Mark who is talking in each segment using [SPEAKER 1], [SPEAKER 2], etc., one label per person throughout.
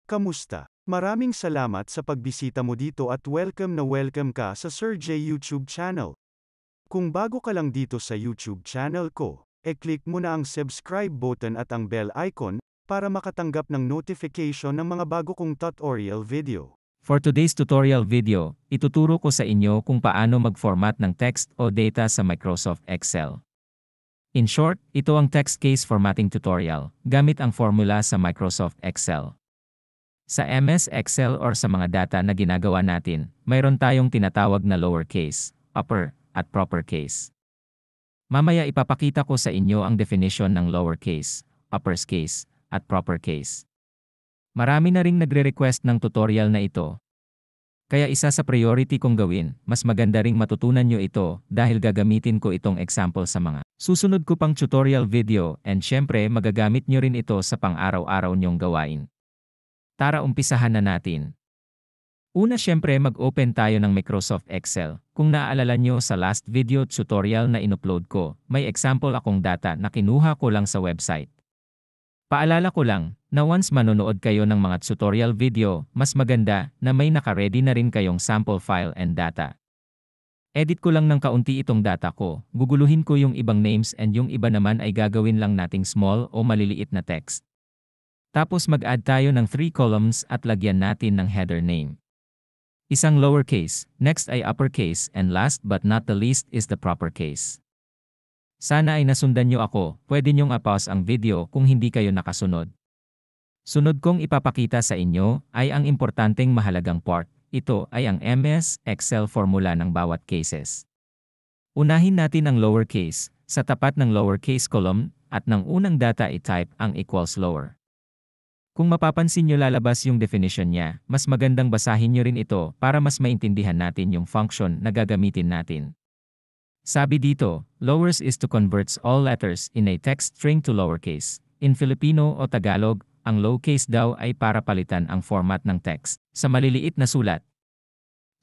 [SPEAKER 1] Kamusta? Maraming salamat sa pagbisita mo dito at welcome ka sa Sir J YouTube channel. Kung bago ka lang dito sa YouTube channel ko, e-click mo na ang subscribe button at ang bell icon, para makatanggap ng notification ng mga bago kong tutorial video.
[SPEAKER 2] For today's tutorial video, ituturo ko sa inyo kung paano mag-format ng text o data sa Microsoft Excel. In short, ito ang text case formatting tutorial, gamit ang formula sa Microsoft Excel. Sa MS Excel or sa mga data na ginagawa natin, mayroon tayong tinatawag na lowercase, upper, at proper case. Mamaya ipapakita ko sa inyo ang definition ng lowercase, uppercase, at proper case. Marami na ring nagre-request ng tutorial na ito. Kaya isa sa priority kong gawin, mas maganda ring matutunan nyo ito dahil gagamitin ko itong example sa mga susunod ko pang tutorial video and syempre magagamit nyo rin ito sa pang-araw-araw nyong gawain. Tara umpisahan na natin. Una syempre mag-open tayo ng Microsoft Excel. Kung naaalala nyo sa last video tutorial na inupload ko, may example akong data na kinuha ko lang sa website. Paalala ko lang, na once manonood kayo ng mga tutorial video, mas maganda na may naka-ready na rin kayong sample file and data. Edit ko lang ng kaunti itong data ko, guguluhin ko yung ibang names and yung iba naman ay gagawin lang nating small o maliliit na text. Tapos mag-add tayo ng 3 columns at lagyan natin ng header name. Isang lowercase, next ay uppercase, and last but not the least is the proper case. Sana ay nasundan nyo ako, pwede nyong apause ang video kung hindi kayo nakasunod. Sunod kong ipapakita sa inyo ay ang importanteng mahalagang part. Ito ay ang MS Excel formula ng bawat cases. Unahin natin ang lowercase, sa tapat ng lowercase column, at ng unang data i-type ang equals lower. Kung mapapansin nyo lalabas yung definition niya, mas magandang basahin nyo rin ito para mas maintindihan natin yung function na gagamitin natin. Sabi dito, lowers is to converts all letters in a text string to lowercase. In Filipino o Tagalog, ang lowercase daw ay para palitan ang format ng text sa maliliit na sulat.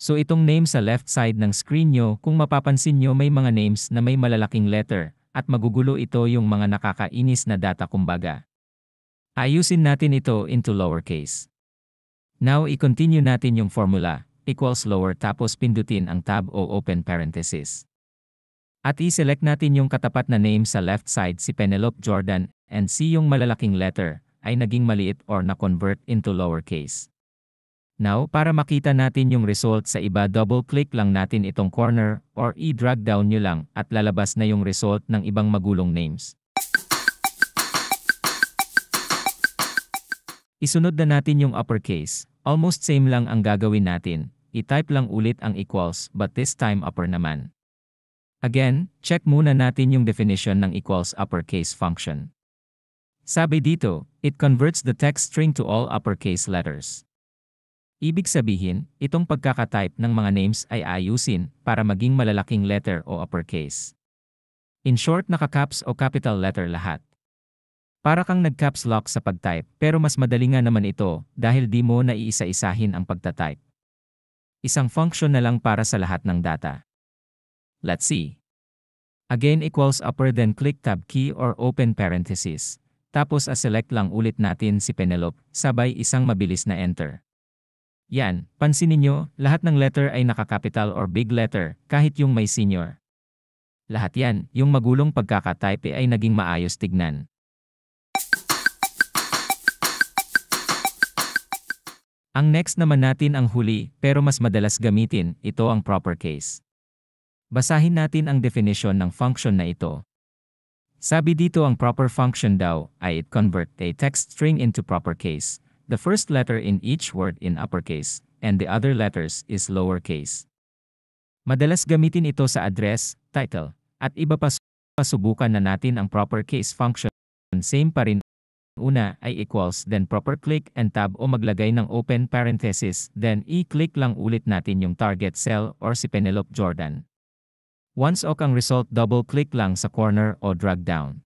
[SPEAKER 2] So itong name sa left side ng screen nyo, kung mapapansin nyo may mga names na may malalaking letter, at magugulo ito yung mga nakakainis na data kumbaga. Ayusin natin ito into lowercase. Now i-continue natin yung formula, equals lower tapos pindutin ang tab o open parenthesis. At i-select natin yung katapat na name sa left side si Penelope Jordan and see yung malalaking letter ay naging maliit or na-convert into lowercase. Now para makita natin yung result sa iba double-click lang natin itong corner or i-drag down nyo lang at lalabas na yung result ng ibang magulong names. Isunod na natin yung uppercase. Almost same lang ang gagawin natin. I-type lang ulit ang equals but this time upper naman. Again, check muna natin yung definition ng equals uppercase function. Sabi dito, it converts the text string to all uppercase letters. Ibig sabihin, itong pagkakatype ng mga names ay ayusin para maging malalaking letter o uppercase. In short, naka-caps o capital letter lahat. Para kang nag-caps lock sa pag-type pero mas madali nga naman ito dahil di mo na iisa-isahin ang pagta-type. Isang function na lang para sa lahat ng data. Let's see. Again equals upper then click tab key or open parenthesis. Tapos select lang ulit natin si Penelope sabay isang mabilis na enter. Yan, pansinin nyo, lahat ng letter ay naka-capital or big letter kahit yung may senior. Lahat yan, yung magulong pagkaka-type ay naging maayos tignan. Ang next naman natin ang huli pero mas madalas gamitin, ito ang proper case. Basahin natin ang definition ng function na ito. Sabi dito ang proper function daw ay it convert a text string into proper case. The first letter in each word in uppercase and the other letters is lowercase. Madalas gamitin ito sa address, title, at iba pa. Subukan na natin ang proper case function. Same pa rin. Una ay equals then proper click and tab o maglagay ng open parenthesis then i-click lang ulit natin yung target cell or si Penelope Jordan. Once ok ang result double click lang sa corner o drag down.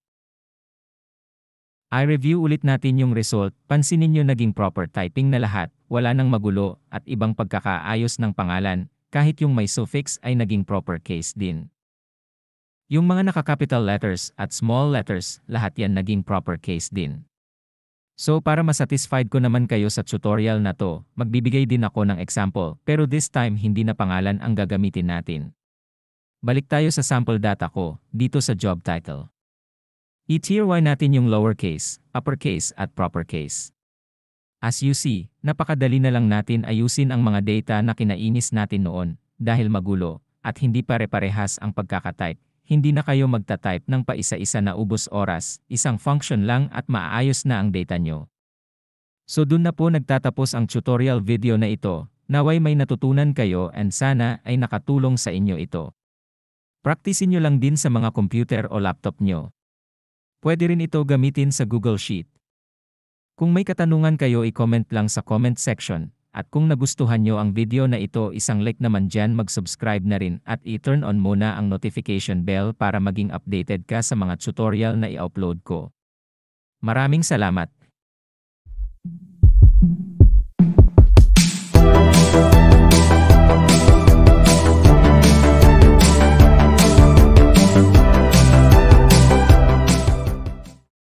[SPEAKER 2] I-review ulit natin yung result, pansinin nyo naging proper typing na lahat, wala nang magulo at ibang pagkakaayos ng pangalan, kahit yung may suffix ay naging proper case din. Yung mga naka-capital letters at small letters, lahat yan naging proper case din. So para masatisfied ko naman kayo sa tutorial na to, magbibigay din ako ng example, pero this time hindi na pangalan ang gagamitin natin. Balik tayo sa sample data ko, dito sa job title. I-tier Y natin yung lowercase, uppercase at propercase. As you see, napakadali na lang natin ayusin ang mga data na kinainis natin noon, dahil magulo, at hindi pare-parehas ang pagkakatype. Hindi na kayo magta-type ng paisa-isa na ubos oras, isang function lang at maayos na ang data nyo. So dun na po nagtatapos ang tutorial video na ito, naway may natutunan kayo and sana ay nakatulong sa inyo ito. Praktisin nyo lang din sa mga computer o laptop nyo. Pwede rin ito gamitin sa Google Sheet. Kung may katanungan kayo i-comment lang sa comment section. At kung nagustuhan nyo ang video na ito, isang like naman dyan, mag-subscribe na rin at i-turn on muna ang notification bell para maging updated ka sa mga tutorial na i-upload ko. Maraming salamat!